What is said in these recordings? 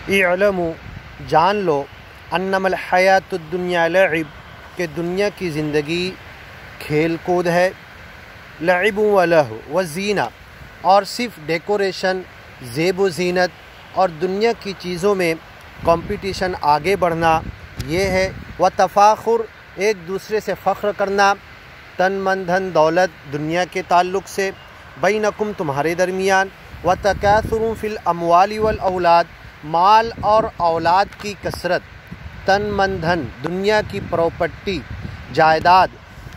اعلموا جان لو انما الحیات الدنیا لعب کہ دنیا کی زندگی کھیل کود ہے، لعب و لہو و زینہ اور صرف ڈیکوریشن، زیب و زینت اور دنیا کی چیزوں میں کمپٹیشن، آگے بڑھنا یہ ہے، و تفاخر ایک دوسرے سے فخر کرنا، تن من دھن دولت دنیا کے تعلق سے، بینکم تمہارے درمیان، و تکاثر فی الاموال والاولاد مال اور اولاد کی کثرت، تن من دھن دنیا کی پراپرٹی جائیداد،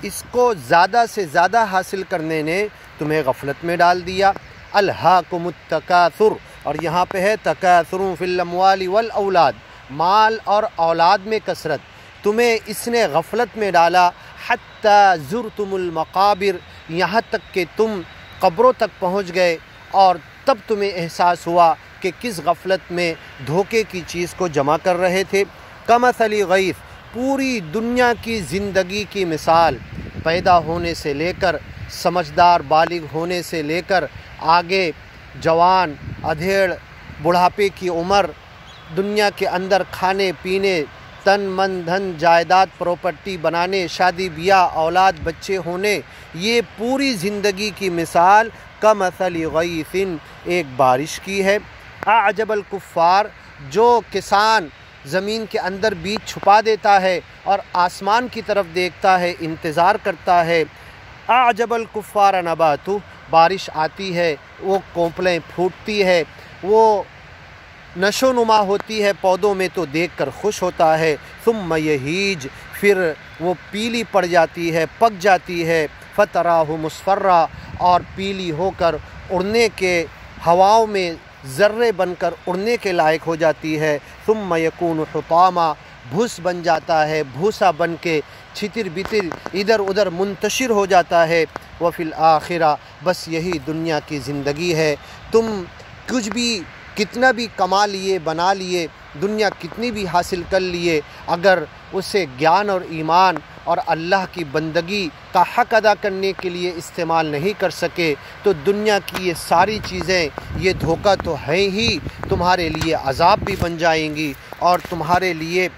اس کو زیادہ سے زیادہ حاصل کرنے نے تمہیں غفلت میں ڈال دیا، الہاکم التکاثر، اور یہاں پہ ہے تکاثر فی الاموال والاولاد، مال اور اولاد میں کثرت، تمہیں اس نے غفلت میں ڈالا، حتی زرتم المقابر، یہاں تک کہ تم قبروں تک پہنچ گئے اور تب تمہیں احساس ہوا کہ کس غفلت میں دھوکے کی چیز کو جمع کر رہے تھے۔ کمثل غیث، پوری دنیا کی زندگی کی مثال، پیدا ہونے سے لے کر سمجھدار بالغ ہونے سے لے کر آگے جوان ادھیڑ بڑھاپے کی عمر، دنیا کے اندر کھانے پینے، تن من دھن جائیداد پراپرٹی بنانے، شادی بیاہ اولاد بچے ہونے، یہ پوری زندگی کی مثال کمثل غیث ایک بارش کی ہے، اعجب الکفار، جو کسان زمین کے اندر بیج چھپا دیتا ہے اور آسمان کی طرف دیکھتا ہے، انتظار کرتا ہے، اعجب الکفار نباتہ، بارش آتی ہے، وہ کونپلیں پھوٹتی ہے، وہ نشو نما ہوتی ہے پودوں میں تو دیکھ کر خوش ہوتا ہے، ثم یہیج، پھر وہ پیلی پڑ جاتی ہے، پک جاتی ہے، فتراہ مصفرا، اور پیلی ہو کر اڑنے کے ہواؤں میں ذرے بن کر اڑنے کے لائق ہو جاتی ہے، ثم یکون حطاما، بھوس بن جاتا ہے، بھوسا بن کے چھتر بتر ادھر ادھر منتشر ہو جاتا ہے، وفی الآخرہ، بس یہی دنیا کی زندگی ہے، تم کچھ بھی کتنا بھی کما لیے بنا لیے، دنیا کتنی بھی حاصل کر لیے، اگر اسے گیان اور ایمان اور اللہ کی بندگی کا حق ادا کرنے کے لیے استعمال نہیں کر سکے تو دنیا کی یہ ساری چیزیں، یہ دھوکہ تو ہے ہی، تمہارے لیے عذاب بھی بن جائیں گی اور تمہارے لیے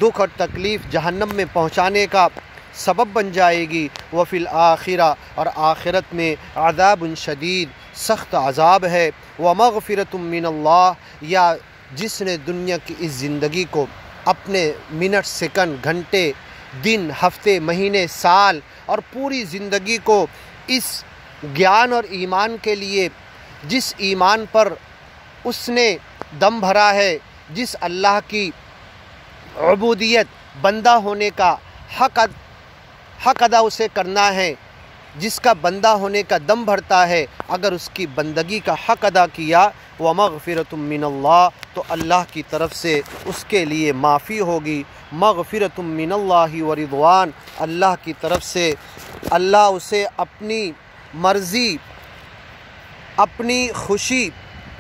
دکھ اور تکلیف جہنم میں پہنچانے کا سبب بن جائے گی، وفی الآخرہ، اور آخرت میں عذاب شدید، سخت عذاب ہے، ومغفرۃ من اللہ، یا جس نے دنیا کی اس زندگی کو اپنے منٹ سیکنڈ گھنٹے دن ہفتے مہینے سال اور پوری زندگی کو اس گیان اور ایمان کے لیے، جس ایمان پر اس نے دم بھرا ہے، جس اللہ کی عبودیت بندہ ہونے کا حق ادا اسے کرنا ہے، جس کا بندہ ہونے کا دم بھرتا ہے، اگر اس کی بندگی کا حق ادا کیا، ومغفرۃ من اللہ، تو اللہ کی طرف سے اس کے لیے معافی ہوگی، مغفرۃ من اللہ ورضوان، اللہ کی طرف سے اللہ اسے اپنی مرضی، اپنی خوشی،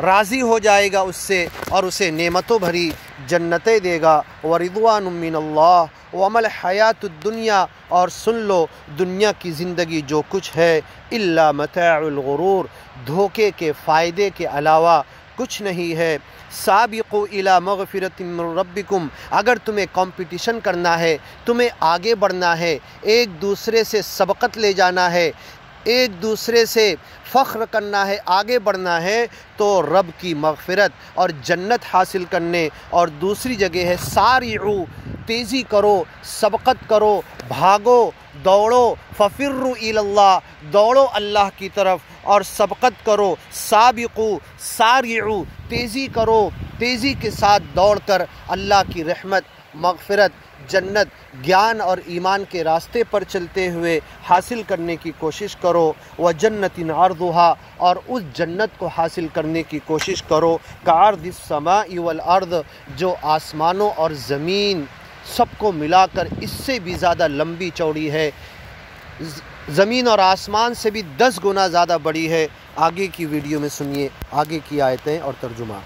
راضی ہو جائے گا اس سے اور اسے نعمتوں بھری جنتیں دے گا، ورضوان من اللہ، وما الحیات الدنیا، اور سن لو دنیا کی زندگی جو کچھ ہے، الا متاع الغرور، دھوکے کے فائدے کے علاوہ کچھ نہیں ہے، سابقوا الی مغفرۃ من ربکم، اگر تمہیں کمپٹیشن کرنا ہے، تمہیں آگے بڑھنا ہے، ایک دوسرے سے سبقت لے جانا ہے، ایک دوسرے سے فخر کرنا ہے، آگے بڑھنا ہے، تو رب کی مغفرت اور جنت حاصل کرنے، اور دوسری جگہ ہے سارعوا، تیزی کرو، سبقت کرو، بھاگو، دوڑو، ففروا الی اللہ، دوڑو اللہ کی طرف اور سبقت کرو، سابقوا، سارعوا، تیزی کرو، تیزی کے ساتھ دوڑ کر اللہ کی رحمت، مغفرت، جنت، گیان اور ایمان کے راستے پر چلتے ہوئے حاصل کرنے کی کوشش کرو، وجنت عرضھا، اور اس جنت کو حاصل کرنے کی کوشش کرو، کعرض السماء والارض، جو آسمانوں اور زمین سب کو ملا کر اس سے بھی زیادہ لمبی چوڑی ہے، زمین اور آسمان سے بھی 10 گنا زیادہ بڑی ہے۔ آگے کی ویڈیو میں سنیے آگے کی آیتیں اور ترجمہ۔